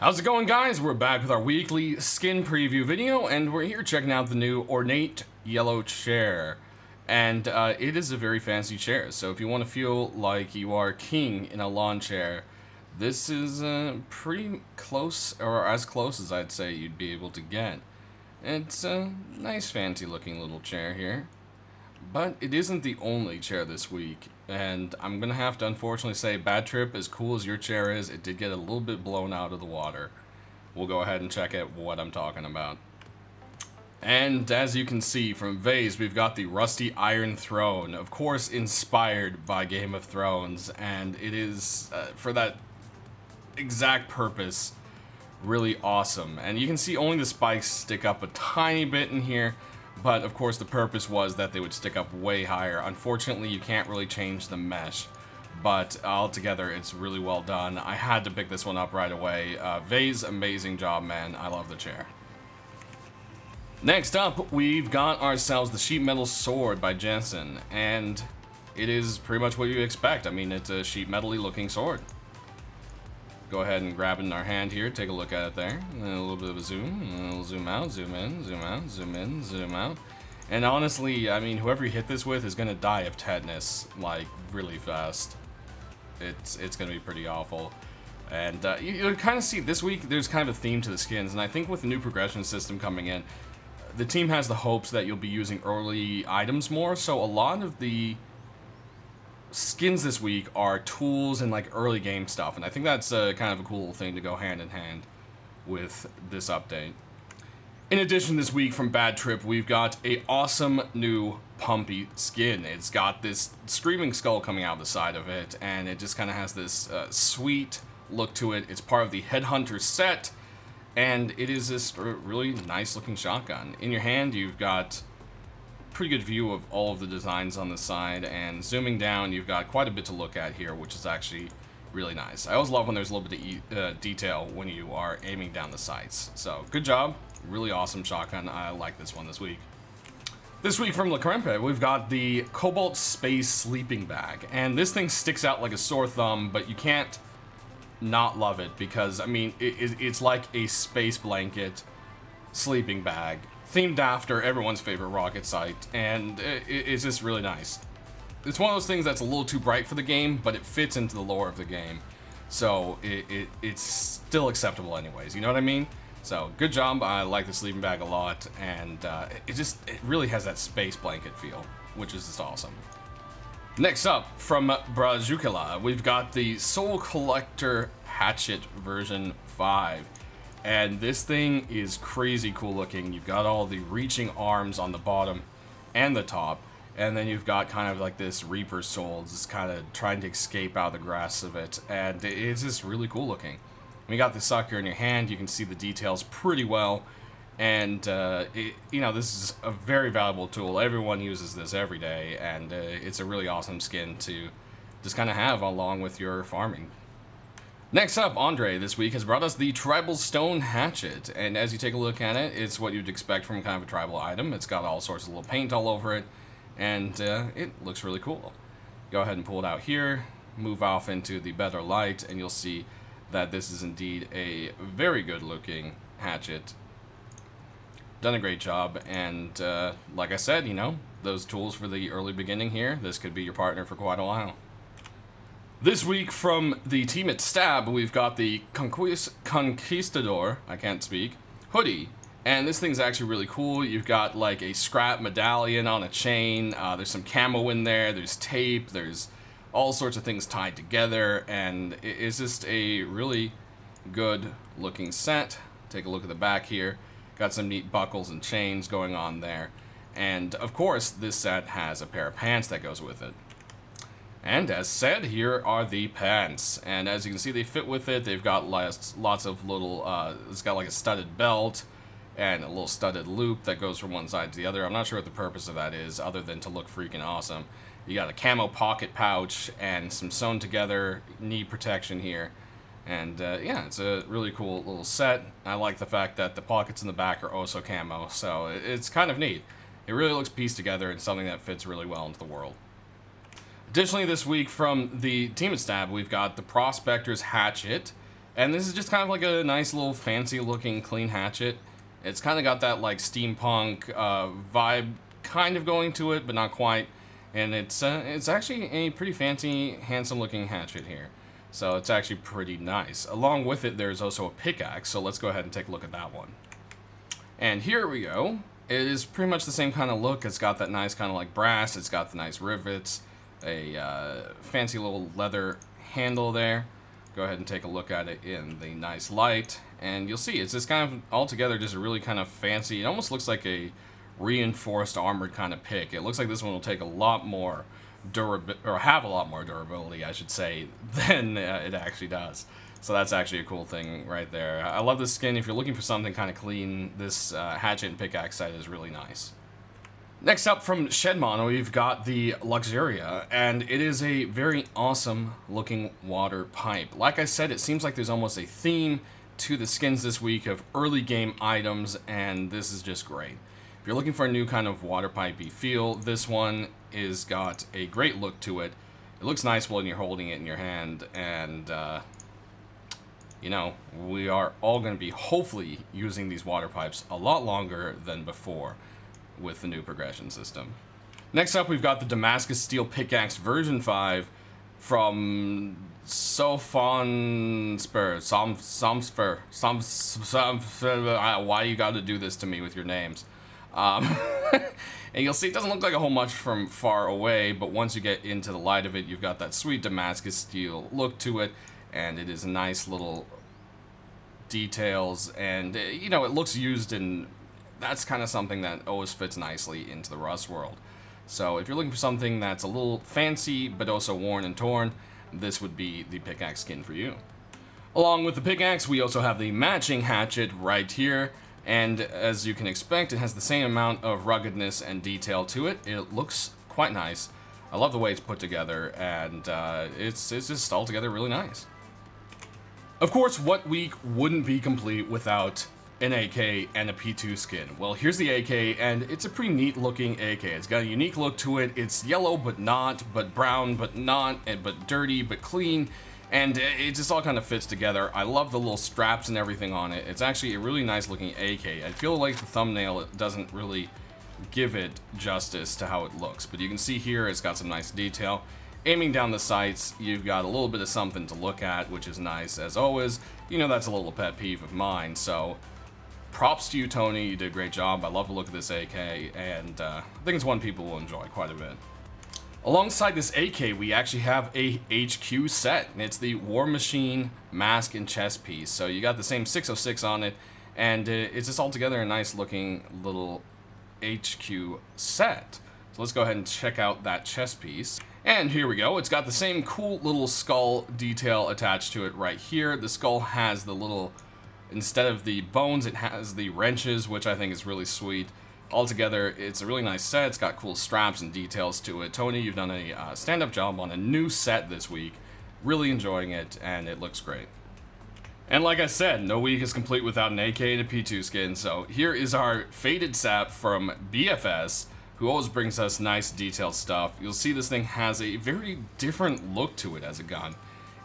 How's it going, guys? We're back with our weekly skin preview video, and we're here checking out the new Ornate yellow chair. And it is a very fancy chair, so if you want to feel like you are king in a lawn chair, this is pretty close, or as close as I'd say you'd be able to get. It's a nice fancy looking little chair here. But it isn't the only chair this week, and I'm gonna have to unfortunately say, Bad Trip, as cool as your chair is, it did get a little bit blown out of the water. We'll go ahead and check out what I'm talking about. And as you can see from Vase, we've got the Rusty Iron Throne, of course inspired by Game of Thrones, and it is, for that exact purpose, really awesome. And you can see only the spikes stick up a tiny bit in here, but of course the purpose was that they would stick up way higher. Unfortunately, you can't really change the mesh, but altogether it's really well done. I had to pick this one up right away. Vase, amazing job, man. I love the chair. Next up, we've got ourselves the Sheet Metal Sword by Jensen, and it is pretty much what you expect. I mean, it's a sheet metal-y looking sword. Go ahead and grab it in our hand here, take a look at it there. And a little bit of a zoom, and a little zoom out, zoom in, zoom out, zoom in, zoom out. And honestly, I mean, whoever you hit this with is gonna die of tetanus, like, really fast. It's gonna be pretty awful. And you kind of see, this week, there's kind of a theme to the skins, and I think with the new progression system coming in, the team has the hopes that you'll be using early items more, so a lot of the skins this week are tools and like early game stuff, and I think that's kind of a cool thing to go hand in hand with this update. In addition, this week from Bad Trip, we've got a awesome new Pumpy skin. It's got this screaming skull coming out of the side of it, and it just kind of has this sweet look to it. It's part of the Headhunter set, and it is this really nice looking shotgun. In your hand, you've got pretty good view of all of the designs on the side, and zooming down you've got quite a bit to look at here, which is actually really nice. I always love when there's a little bit of detail when you are aiming down the sights. So good job, really awesome shotgun. I like this one this week. This week from LUXURIA, we've got the Cobalt Space Sleeping Bag, and this thing sticks out like a sore thumb, but you can't not love it because, I mean, it's like a space blanket sleeping bag themed after everyone's favorite rocket site, and it's just really nice. It's one of those things that's a little too bright for the game, but it fits into the lore of the game, so it's still acceptable anyways, you know what I mean? So, good job. I like the sleeping bag a lot, and it really has that space blanket feel, which is just awesome. Next up, from Brazukala, we've got the Soul Collector Hatchet version 5. And this thing is crazy cool looking. You've got all the reaching arms on the bottom and the top, and then you've got kind of like this Reaper soul just kind of trying to escape out of the grasp of it, and it's just really cool looking. When you got the sucker in your hand, you can see the details pretty well, and you know, this is a very valuable tool. Everyone uses this every day, and it's a really awesome skin to just kind of have along with your farming. Next up, Andre this week has brought us the Tribal Stone Hatchet, and as you take a look at it, it's what you'd expect from kind of a tribal item. It's got all sorts of little paint all over it, and it looks really cool. Go ahead and pull it out here, move off into the better light, and you'll see that this is indeed a very good looking hatchet. Done a great job, and like I said, you know, those tools for the early beginning here, this could be your partner for quite a while. This week from the team at Stab, we've got the Conquistador, I can't speak, hoodie. And this thing's actually really cool. You've got like a scrap medallion on a chain, there's some camo in there, there's tape, there's all sorts of things tied together, and it's just a really good looking set. Take a look at the back here. Got some neat buckles and chains going on there. And of course, this set has a pair of pants that goes with it. And as said, here are the pants, and as you can see, they fit with it. They've got lots of little, it's got like a studded belt and a little studded loop that goes from one side to the other. I'm not sure what the purpose of that is, other than to look freaking awesome. You got a camo pocket pouch and some sewn together knee protection here. And yeah, it's a really cool little set. I like the fact that the pockets in the back are also camo, so it's kind of neat. It really looks pieced together and something that fits really well into the world. Additionally, this week from the team at Stab, we've got the PROSPECTOR'S Hatchet, And this is just kind of like a nice little fancy looking clean hatchet. It's kind of got that like steampunk vibe kind of going to it, but not quite. And it's actually a pretty fancy, handsome looking hatchet here. So it's actually pretty nice. Along with it, there's also a pickaxe, so let's go ahead and take a look at that one. And here we go. It is pretty much the same kind of look. It's got that nice kind of like brass, it's got the nice rivets, a fancy little leather handle there. Go ahead and take a look at it in the nice light, and you'll see it's just kind of altogether just a really kind of fancy, it almost looks like a reinforced armored kind of pick. It looks like this one will take a lot more have a lot more durability, I should say, than it actually does. So that's actually a cool thing right there. I love this skin. If you're looking for something kind of clean, this hatchet and pickaxe set is really nice. Next up from Shedmon, we've got the Luxuria, and it is a very awesome looking water pipe. Like I said, it seems like there's almost a theme to the skins this week of early game items, and this is just great. If you're looking for a new kind of water pipey feel, this one is got a great look to it. It looks nice when you're holding it in your hand, and you know, we are all going to be hopefully using these water pipes a lot longer than before with the new progression system. Next up, we've got the Damascus Steel Pickaxe version 5 from why you got to do this to me with your names? And you'll see it doesn't look like a whole much from far away, but once you get into the light of it, you've got that sweet Damascus steel look to it, and it is nice little details, and you know, it looks used, and that's kind of something that always fits nicely into the Rust world. So if you're looking for something that's a little fancy but also worn and torn, this would be the pickaxe skin for you. Along with the pickaxe, we also have the matching hatchet right here, and as you can expect, it has the same amount of ruggedness and detail to it. It looks quite nice. I love the way it's put together, and it's just altogether really nice. Of course, what week wouldn't be complete without an AK and a P2 skin? Well, here's the AK, and it's a pretty neat looking AK. It's got a unique look to it. It's yellow but not, but brown but not, but dirty but clean, and it just all kind of fits together. I love the little straps and everything on it. It's actually a really nice looking AK. I feel like the thumbnail doesn't really give it justice to how it looks, but you can see here it's got some nice detail. Aiming down the sights, you've got a little bit of something to look at, which is nice. As always, you know, that's a little pet peeve of mine, so props to you, Tony. You did a great job. I love the look of this AK, and I think it's one people will enjoy quite a bit. Alongside this AK, we actually have a HQ set, and it's the War Machine mask and chest piece. So you got the same 606 on it, and it's just altogether a nice looking little HQ set. So let's go ahead and check out that chest piece. And here we go. It's got the same cool little skull detail attached to it right here. The skull has the little, instead of the bones, it has the wrenches, which I think is really sweet. Altogether, it's a really nice set. It's got cool straps and details to it. Tony, you've done a stand-up job on a new set this week. Really enjoying it, and it looks great. And like I said, no week is complete without an AK and a P2 skin, so here is our Faded Sap from BFS, who always brings us nice detailed stuff. You'll see this thing has a very different look to it as a gun.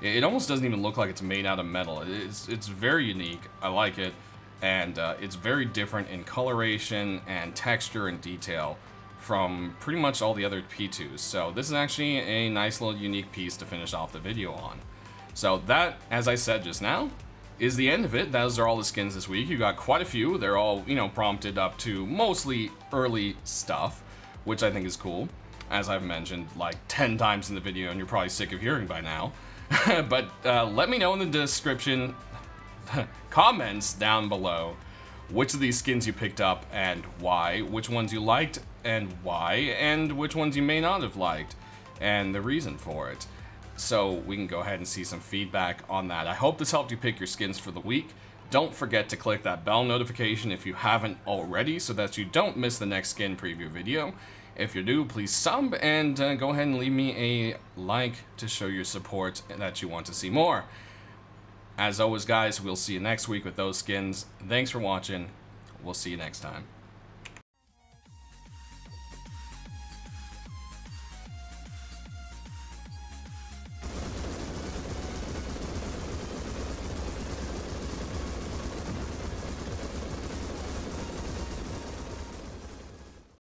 It almost doesn't even look like it's made out of metal. It's very unique. I like it. And it's very different in coloration and texture and detail from pretty much all the other P2s. So this is actually a nice little unique piece to finish off the video on. So that, as I said just now, is the end of it. Those are all the skins this week. You got quite a few. They're all, you know, prompted up to mostly early stuff, which I think is cool, as I've mentioned like 10 times in the video, and you're probably sick of hearing by now. But let me know in the description comments down below which of these skins you picked up and why, which ones you liked and why, and which ones you may not have liked and the reason for it, so we can go ahead and see some feedback on that. I hope this helped you pick your skins for the week. Don't forget to click that bell notification if you haven't already, so that you don't miss the next skin preview video. If you're new, please sub, and go ahead and leave me a like to show your support that you want to see more. As always, guys, we'll see you next week with those skins. Thanks for watching. We'll see you next time.